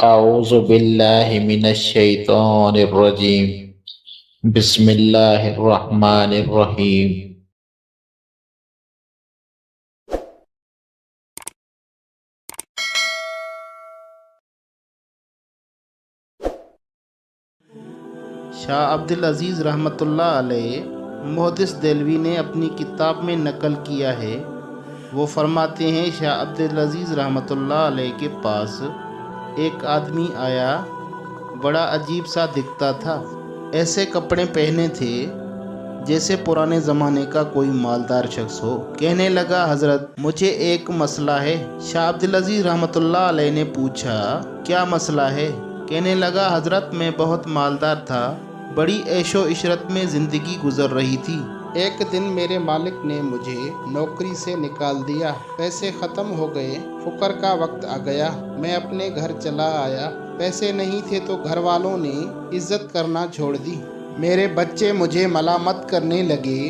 أعوذ بالله من الشيطان الرجيم بسم الله الرحمن الرحيم شاہ عبد العزیز رحمۃ اللہ علیہ محدث دہلوی نے اپنی کتاب میں نقل کیا ہے۔ وہ فرماتے ہیں شاہ عبد العزیز رحمۃ اللہ علیہ کے پاس ایک آدمی آیا، بڑا عجیب سا دکھتا تھا، ایسے کپڑے پہنے تھے جیسے پرانے زمانے کا کوئی مالدار شخص ہو۔ کہنے لگا حضرت مجھے ایک مسئلہ ہے۔ شاہ عبد العزیز رحمۃ اللہ علیہ نے پوچھا کیا مسئلہ ہے؟ کہنے لگا حضرت میں بہت مالدار تھا، بڑی عیش و عشرت میں زندگی گزر رہی تھی۔ ایک دن میرے مالک نے مجھے نوکری سے نکال دیا، پیسے ختم ہو گئے، فقر کا وقت آ گیا، میں اپنے گھر چلا آیا، پیسے نہیں تھے تو گھر والوں نے عزت کرنا چھوڑ دی، میرے بچے مجھے ملامت کرنے لگے،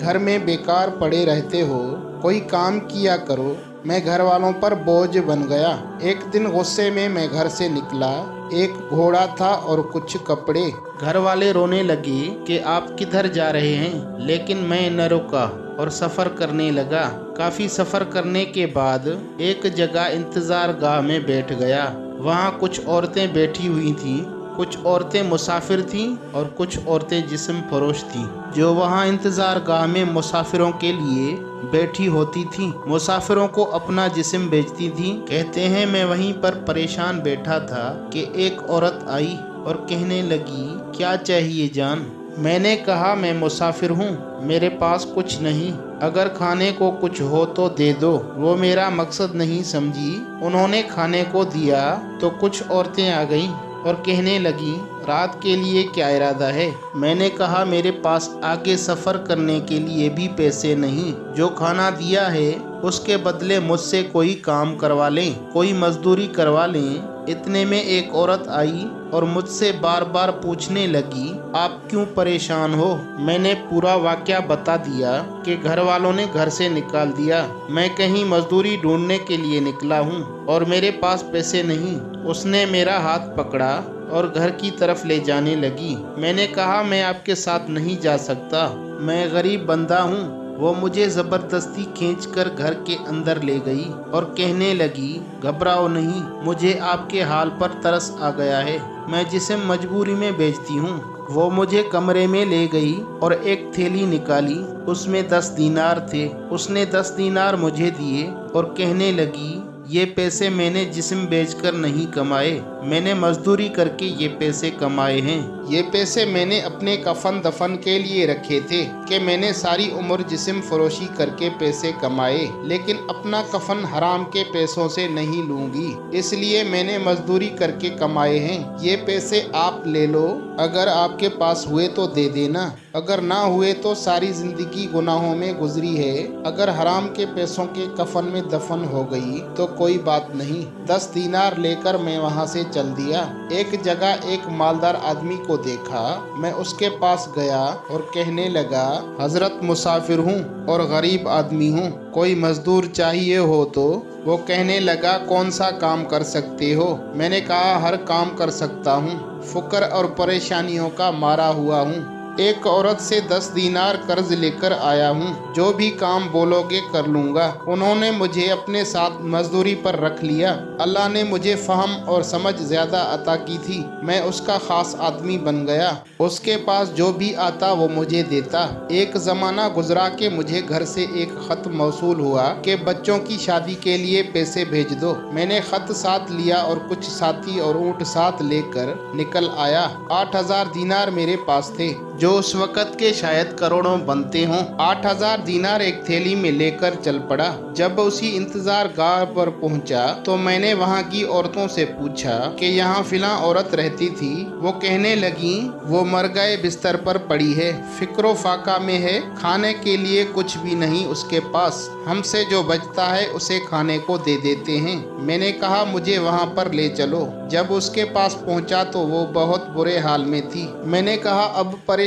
گھر میں بیکار پڑے رہتے ہو، کوئی کام کیا کرو، میں گھر والوں پر بوجھ بن گیا۔ ایک دن غصے میں گھر سے نکلا، ایک گھوڑا تھا اور کچھ کپڑے، گھر والے رونے لگے کہ آپ کدھر جا رہے ہیں، لیکن میں نہ رکا اور سفر کرنے لگا۔ کافی سفر کرنے کے بعد ایک جگہ انتظار گاہ میں بیٹھ گیا، وہاں کچھ عورتیں بیٹھی ہوئی تھیں، کچھ عورتیں مسافر تھیں اور کچھ عورتیں جسم فروش تھیں جو وہاں انتظار گاہ میں مسافروں کے لیے بیٹھی ہوتی تھیں، مسافروں کو اپنا جسم بیچتی تھیں۔ کہتے ہیں میں وہیں پر پریشان بیٹھا تھا کہ ایک عورت آئی اور کہنے لگی کیا چاہیے جان؟ میں نے کہا میں مسافر ہوں، میرے پاس کچھ نہیں، اگر کھانے کو کچھ ہو تو دے دو۔ وہ میرا مقصد نہیں سمجھی، انہوں نے کھانے کو دیا تو کچھ عورتیں آ گئیں اور کہنے لگی رات کے لیے کیا ارادہ ہے؟ میں نے کہا میرے پاس آگے سفر کرنے کے لیے بھی پیسے نہیں، جو کھانا دیا ہے اس کے بدلے مجھ سے کوئی کام کروا لیں، کوئی مزدوری کروا لیں۔ اتنے میں ایک عورت آئی اور مجھ سے بار بار پوچھنے لگی آپ کیوں پریشان ہو؟ میں نے پورا واقعہ بتا دیا کہ گھر والوں نے گھر سے نکال دیا، میں کہیں مزدوری ڈھونڈنے کے لیے نکلا ہوں اور میرے پاس پیسے نہیں۔ اس نے میرا ہاتھ پکڑا اور گھر کی طرف لے جانے لگی۔ میں نے کہا میں آپ کے ساتھ نہیں جا سکتا، میں غریب بندہ ہوں۔ وہ مجھے زبردستی کھینچ کر گھر کے اندر لے گئی اور کہنے لگی گھبراؤ نہیں، مجھے آپ کے حال پر ترس آ گیا ہے، میں جسم مجبوری میں بیچتی ہوں۔ وہ مجھے کمرے میں لے گئی اور ایک تھیلی نکالی، اس میں 10 دینار تھے، اس نے 10 دینار مجھے دیے اور کہنے لگی یہ پیسے میں نے جسم بیچ کر نہیں کمائے، میں نے مزدوری کر کے یہ پیسے کمائے ہیں، یہ پیسے میں نے اپنے کفن دفن کے لیے رکھے تھے کہ میں نے ساری عمر جسم فروشی کر کے پیسے کمائے، لیکن اپنا کفن حرام کے پیسوں سے نہیں لوں گی، اس لیے میں نے مزدوری کر کے کمائے ہیں، یہ پیسے آپ لے لو، اگر آپ کے پاس ہوئے تو دے دینا، اگر نہ ہوئے تو ساری زندگی گناہوں میں گزری ہے، اگر حرام کے پیسوں کے کفن میں دفن ہو گئی تو کوئی بات نہیں۔ 10 دینار لے کر میں وہاں سے چل دیا۔ ایک جگہ ایک مالدار آدمی کو دیکھا، میں اس کے پاس گیا اور کہنے لگا حضرت مسافر ہوں اور غریب آدمی ہوں، کوئی مزدور چاہیے ہو تو؟ وہ کہنے لگا کون سا کام کر سکتے ہو؟ میں نے کہا ہر کام کر سکتا ہوں، فقر اور پریشانیوں کا مارا ہوا ہوں، ایک عورت سے 10 دینار قرض لے کر آیا ہوں، جو بھی کام بولو گے کر لوں گا۔ انہوں نے مجھے اپنے ساتھ مزدوری پر رکھ لیا، اللہ نے مجھے فہم اور سمجھ زیادہ عطا کی تھی، میں اس کا خاص آدمی بن گیا، اس کے پاس جو بھی آتا وہ مجھے دیتا۔ ایک زمانہ گزرا کہ مجھے گھر سے ایک خط موصول ہوا کہ بچوں کی شادی کے لیے پیسے بھیج دو، میں نے خط ساتھ لیا اور کچھ ساتھی اور اونٹ ساتھ لے کر نکل آیا۔ 8000 دینار میرے پاس تھے، جو اس وقت کے شاید کروڑوں بنتے ہوں۔ 8000 دینار ایک تھیلی میں لے کر چل پڑا۔ جب اسی انتظار گاہ پر پہنچا تو میں نے وہاں کی عورتوں سے پوچھا کہ یہاں فلاں عورت رہتی تھی، وہ کہنے لگیں وہ مر گئے بستر پر پڑی ہے، فکر و فاقہ میں ہے، کھانے کے لیے کچھ بھی نہیں اس کے پاس، ہم سے جو بچتا ہے اسے کھانے کو دے دیتے ہیں۔ میں نے کہا مجھے وہاں پر لے چلو۔ جب اس کے پاس پہنچا تو وہ بہت برے حال میں تھی۔ میں نے کہا اب پریشان